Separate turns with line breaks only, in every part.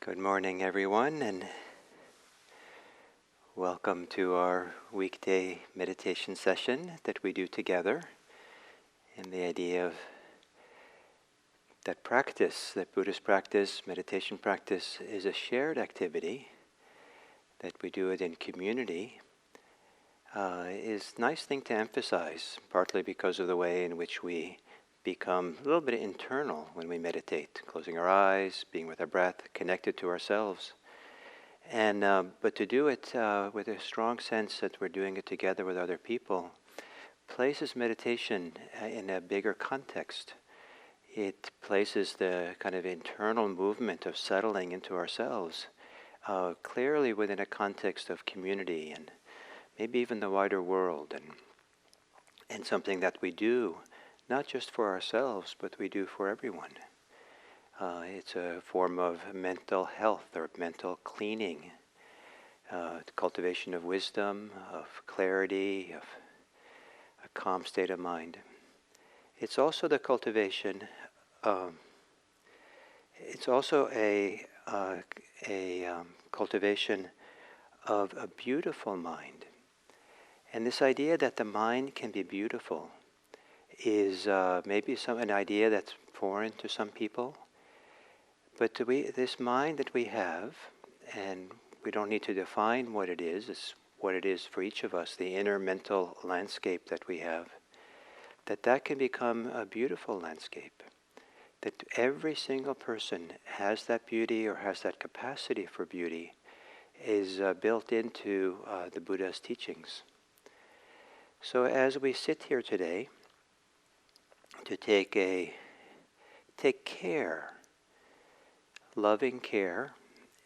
Good morning, everyone, and welcome to our weekday meditation session that we do together. And the idea of that Buddhist practice, meditation practice, is a shared activity, that we do it in community, is a nice thing to emphasize, partly because of the way in which we become a little bit internal when we meditate, closing our eyes, being with our breath, connected to ourselves. And but to do it with a strong sense that we're doing it together with other people places meditation in a bigger context. It places the kind of internal movement of settling into ourselves clearly within a context of community and maybe even the wider world, and something that we do not just for ourselves, but we do for everyone. It's a form of mental health or mental cleaning, cultivation of wisdom, of clarity, of a calm state of mind. It's also the cultivation. It's also a cultivation of a beautiful mind. And this idea that the mind can be beautiful is maybe an idea that's foreign to some people. But this mind that we have, and we don't need to define what it is, it's what it is for each of us, the inner mental landscape that we have, that can become a beautiful landscape. That every single person has that beauty or has that capacity for beauty is built into the Buddha's teachings. So as we sit here today, to take care, loving care,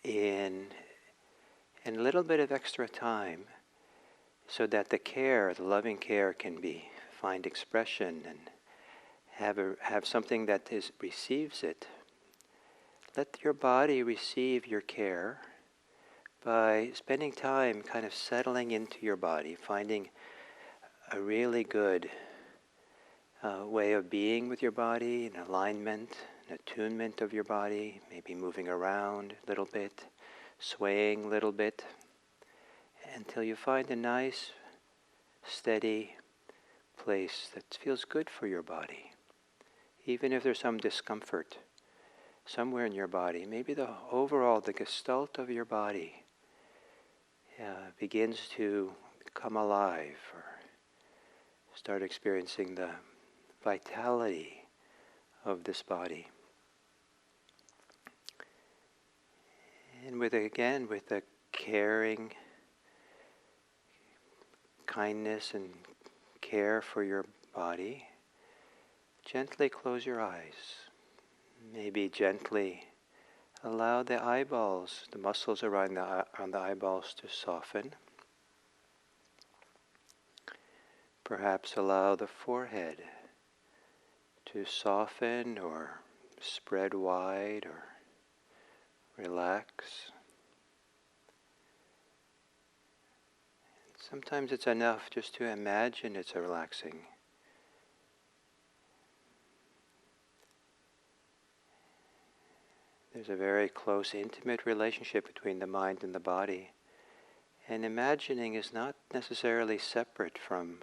in a little bit of extra time, so that the loving care, can find expression and have something that receives it. Let your body receive your care by spending time kind of settling into your body, finding a really good way of being with your body, an alignment, an attunement of your body, maybe moving around a little bit, swaying a little bit, until you find a nice, steady place that feels good for your body. Even if there's some discomfort somewhere in your body, maybe the gestalt of your body begins to come alive, or start experiencing the vitality of this body. And with the caring kindness and care for your body, gently close your eyes. Maybe gently allow the eyeballs, the muscles around the eyeballs to soften. Perhaps allow the forehead to soften or spread wide or relax. Sometimes it's enough just to imagine it's relaxing. There's a very close, intimate relationship between the mind and the body. And imagining is not necessarily separate from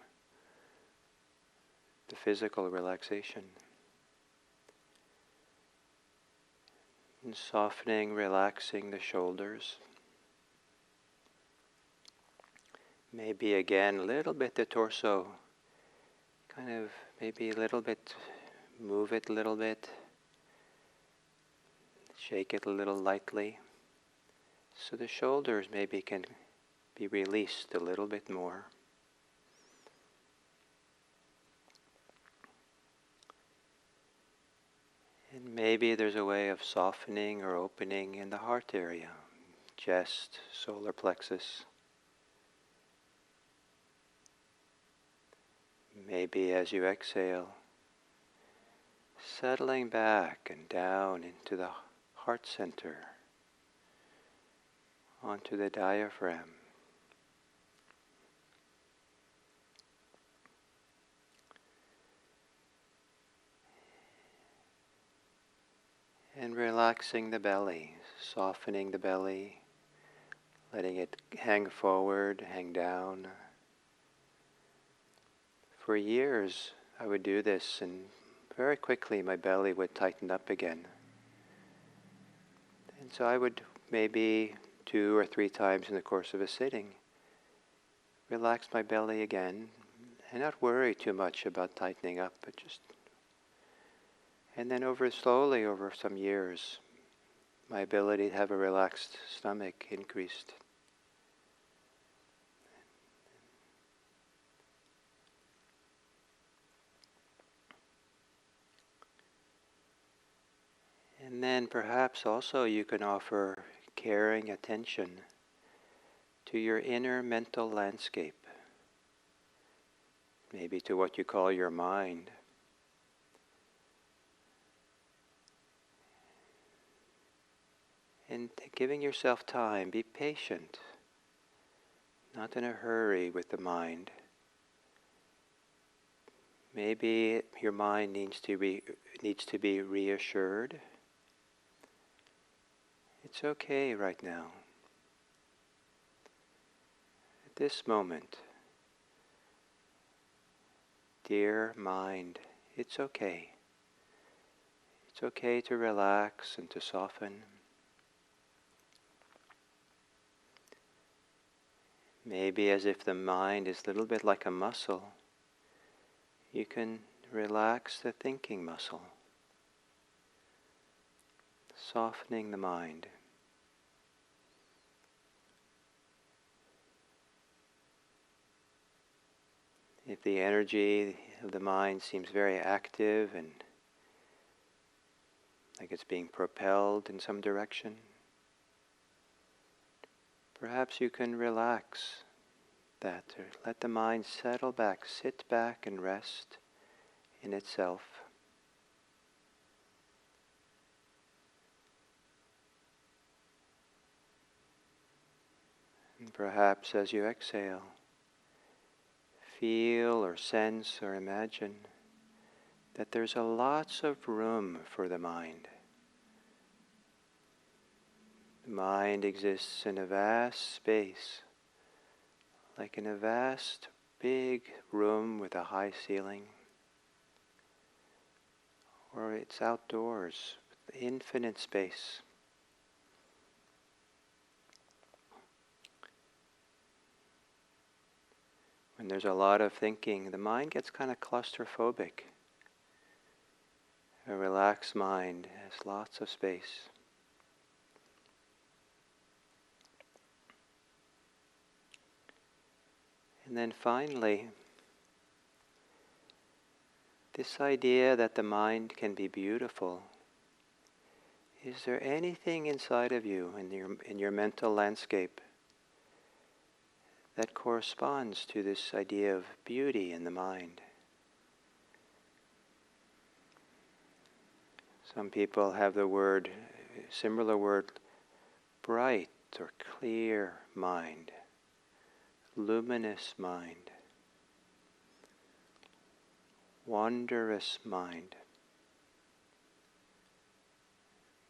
the physical relaxation. And softening, relaxing the shoulders. Maybe again, a little bit the torso. Kind of maybe a little bit, move it a little bit. Shake it a little lightly. So the shoulders maybe can be released a little bit more. And maybe there's a way of softening or opening in the heart area, chest, solar plexus. Maybe as you exhale, settling back and down into the heart center, onto the diaphragm. And relaxing the belly, softening the belly, letting it hang forward, hang down. For years I would do this, and very quickly my belly would tighten up again. And so I would maybe 2 or 3 times in the course of a sitting relax my belly again and not worry too much about tightening up, but just... And then slowly over some years, my ability to have a relaxed stomach increased. And then perhaps also you can offer caring attention to your inner mental landscape, maybe to what you call your mind. And giving yourself time, be patient, not in a hurry with the mind. Maybe your mind needs to be reassured. It's okay right now. At this moment, dear mind, it's okay. It's okay to relax and to soften. Maybe as if the mind is a little bit like a muscle, you can relax the thinking muscle, softening the mind. If the energy of the mind seems very active and like it's being propelled in some direction, perhaps you can relax that, or let the mind settle back, sit back and rest in itself. And perhaps as you exhale, feel or sense or imagine that there's lots of room for the mind. The mind exists in a vast space, like in a vast, big room with a high ceiling, or it's outdoors with infinite space. When there's a lot of thinking, the mind gets kind of claustrophobic. A relaxed mind has lots of space. And then finally, this idea that the mind can be beautiful. Is there anything inside of you, in your mental landscape, that corresponds to this idea of beauty in the mind? Some people have the similar word, bright or clear mind, luminous mind, wondrous mind,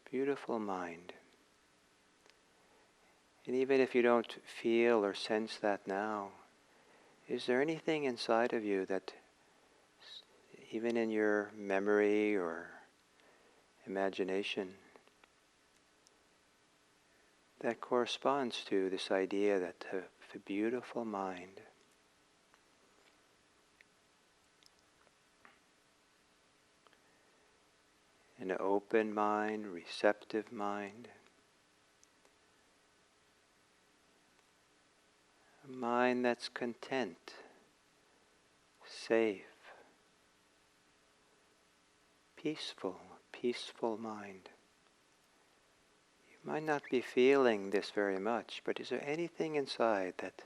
beautiful mind. And even if you don't feel or sense that now, is there anything inside of you that, even in your memory or imagination, that corresponds to this idea that a beautiful mind? An open mind, receptive mind. A mind that's content, safe, peaceful mind. You might not be feeling this very much, but is there anything inside that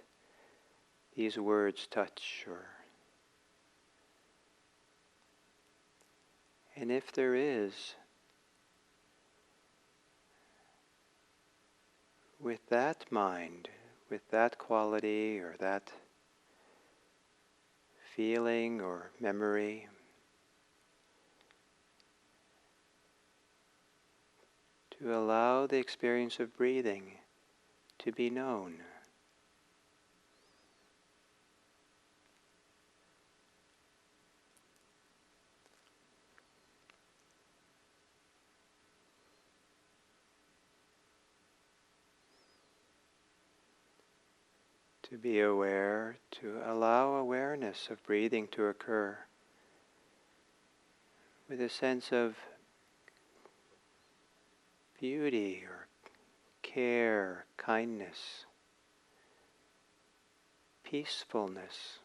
these words touch? And if there is, with that mind, with that quality or that feeling or memory, to allow the experience of breathing to be known. To be aware, to allow awareness of breathing to occur with a sense of beauty or care, kindness, peacefulness,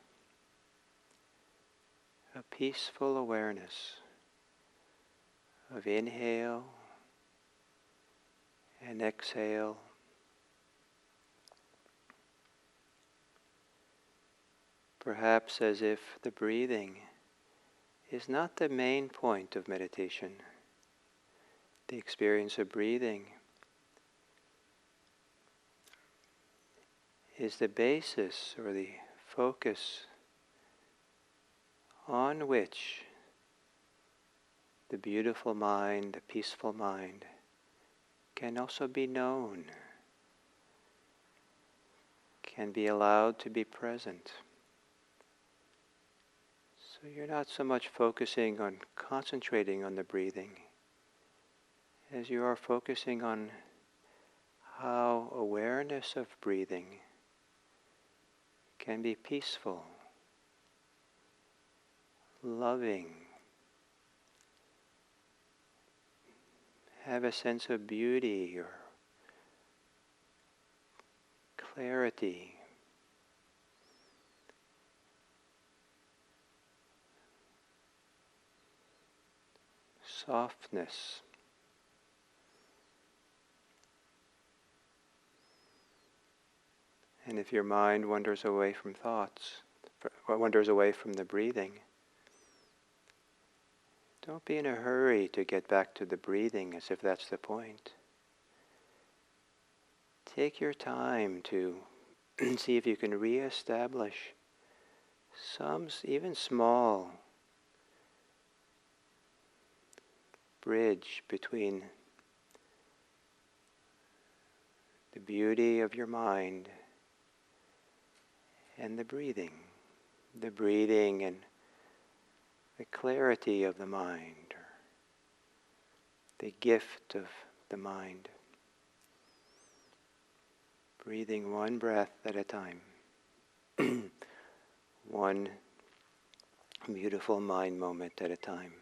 a peaceful awareness of inhale and exhale. Perhaps as if the breathing is not the main point of meditation. The experience of breathing is the basis or the focus on which the beautiful mind, the peaceful mind, can also be known, can be allowed to be present. So you're not so much focusing on concentrating on the breathing as you are focusing on how awareness of breathing can be peaceful, loving, have a sense of beauty or clarity, softness. And if your mind wanders away from thoughts, wanders away from the breathing, don't be in a hurry to get back to the breathing as if that's the point. Take your time to see if you can reestablish some even small bridge between the beauty of your mind and the breathing and the clarity of the mind, or the gift of the mind. Breathing one breath at a time, one beautiful mind moment at a time.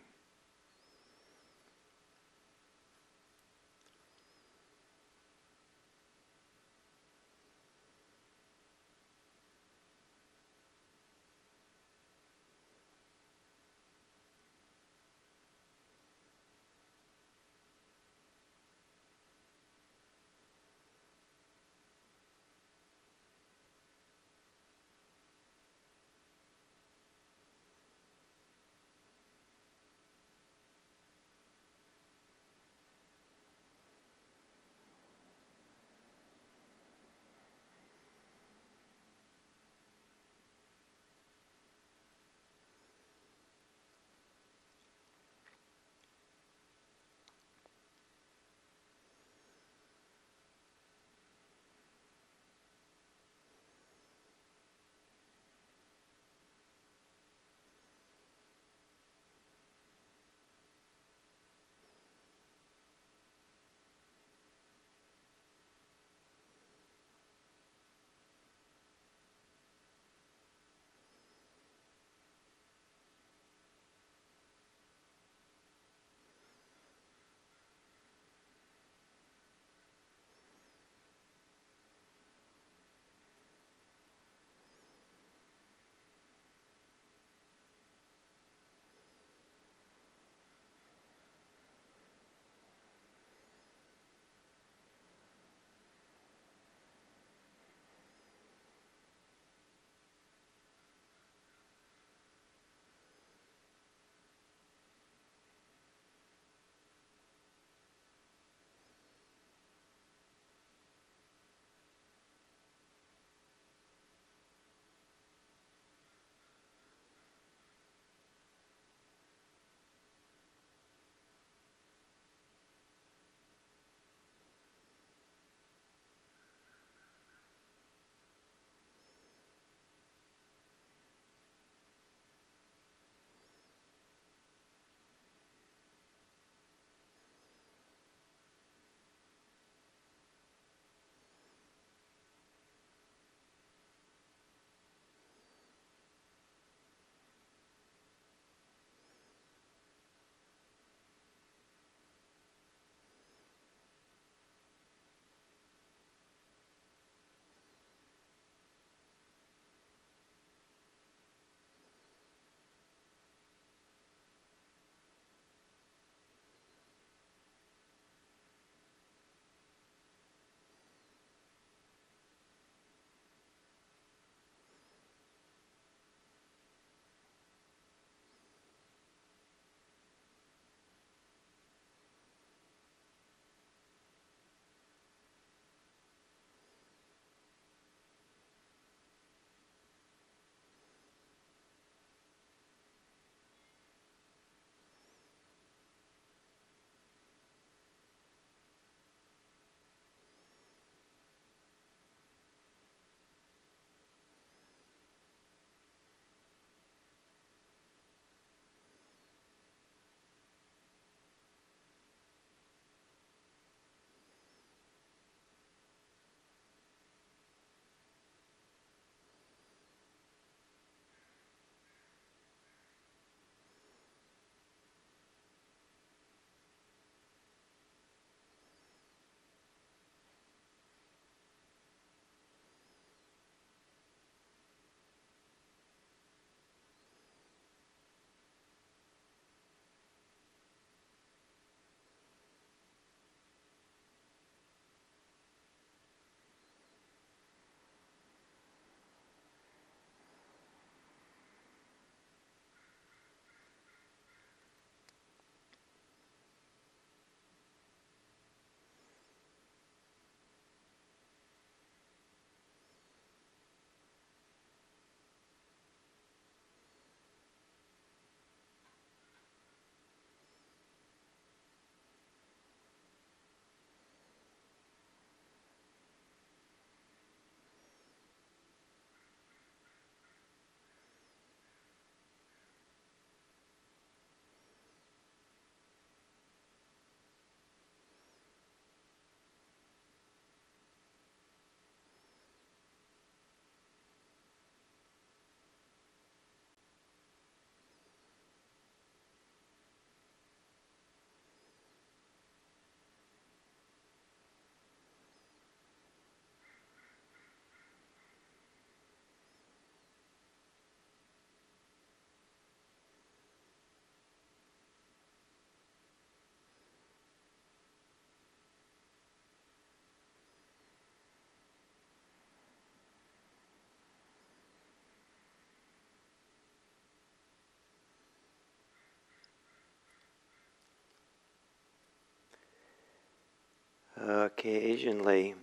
occasionally,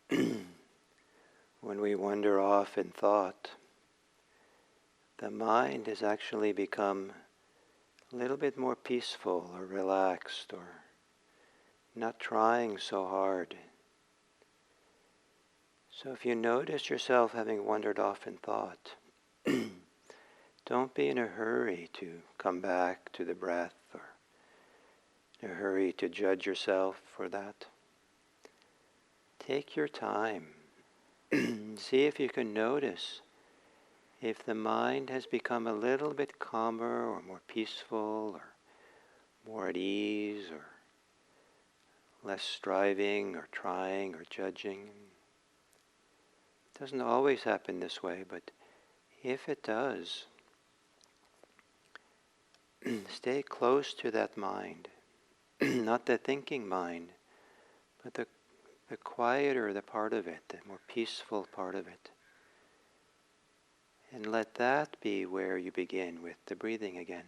when we wander off in thought, the mind has actually become a little bit more peaceful or relaxed or not trying so hard. So if you notice yourself having wandered off in thought, don't be in a hurry to come back to the breath or in a hurry to judge yourself for that. Take your time. See if you can notice if the mind has become a little bit calmer or more peaceful or more at ease or less striving or trying or judging. It doesn't always happen this way, but if it does, stay close to that mind. Not the thinking mind, but the quieter the part of it, the more peaceful part of it. And let that be where you begin with the breathing again.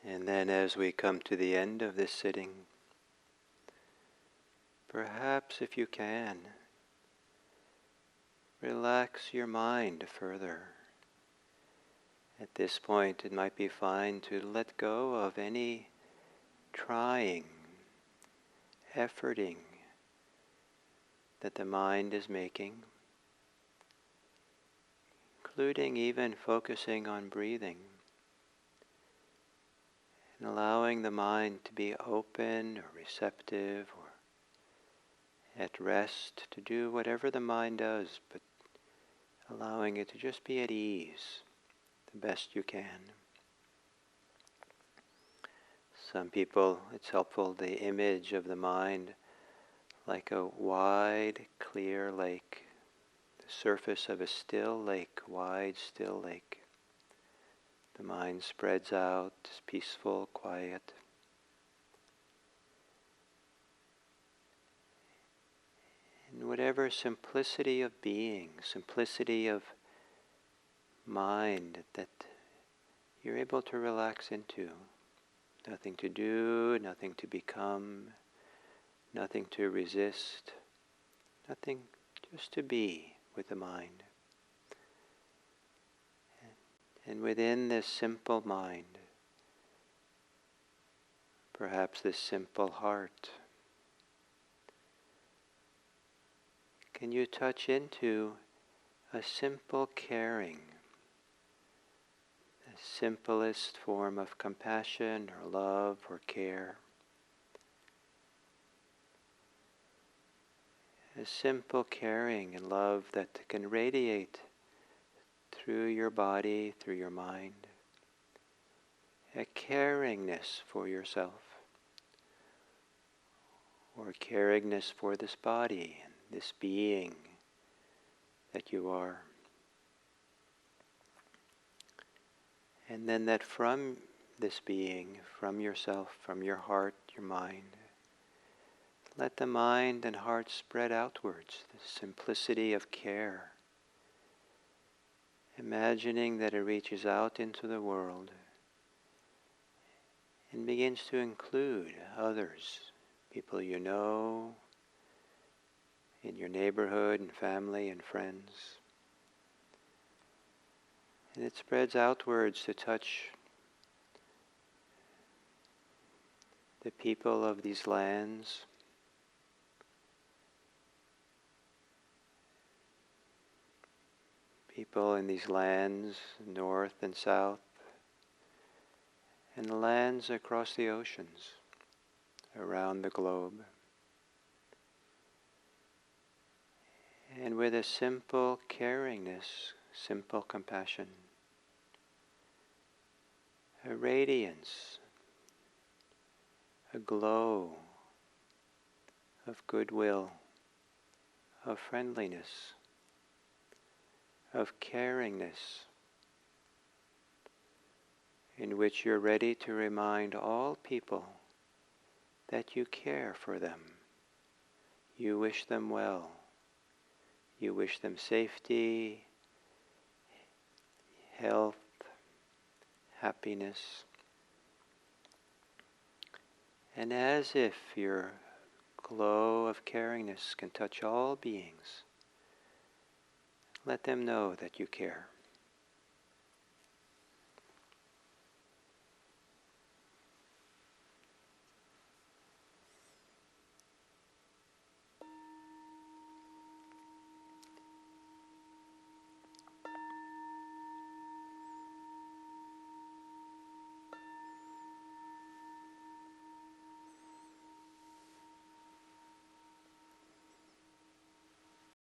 And then as we come to the end of this sitting, perhaps if you can, relax your mind further. At this point, it might be fine to let go of any trying, efforting that the mind is making, including even focusing on breathing, and allowing the mind to be open or receptive or at rest to do whatever the mind does, but allowing it to just be at ease the best you can. Some people, it's helpful, the image of the mind like a wide, clear lake, the surface of a still lake, wide, still lake. The mind spreads out, is peaceful, quiet. And whatever simplicity of being, simplicity of mind that you're able to relax into. Nothing to do, nothing to become, nothing to resist, nothing, just to be with the mind. And within this simple mind, perhaps this simple heart, can you touch into a simple caring, the simplest form of compassion or love or care? A simple caring and love that can radiate through your body, through your mind. A caringness for yourself, or caringness for this body and this being that you are. And then that from this being, from yourself, from your heart, your mind, let the mind and heart spread outwards, the simplicity of care, imagining that it reaches out into the world and begins to include others, people you know, in your neighborhood and family and friends. And it spreads outwards to touch the people of these lands, people in these lands, north and south, and the lands across the oceans, around the globe. And with a simple caringness, simple compassion, a radiance, a glow of goodwill, of friendliness, of caringness, in which you're ready to remind all people that you care for them. You wish them well. You wish them safety, health, happiness. And as if your glow of caringness can touch all beings, let them know that you care.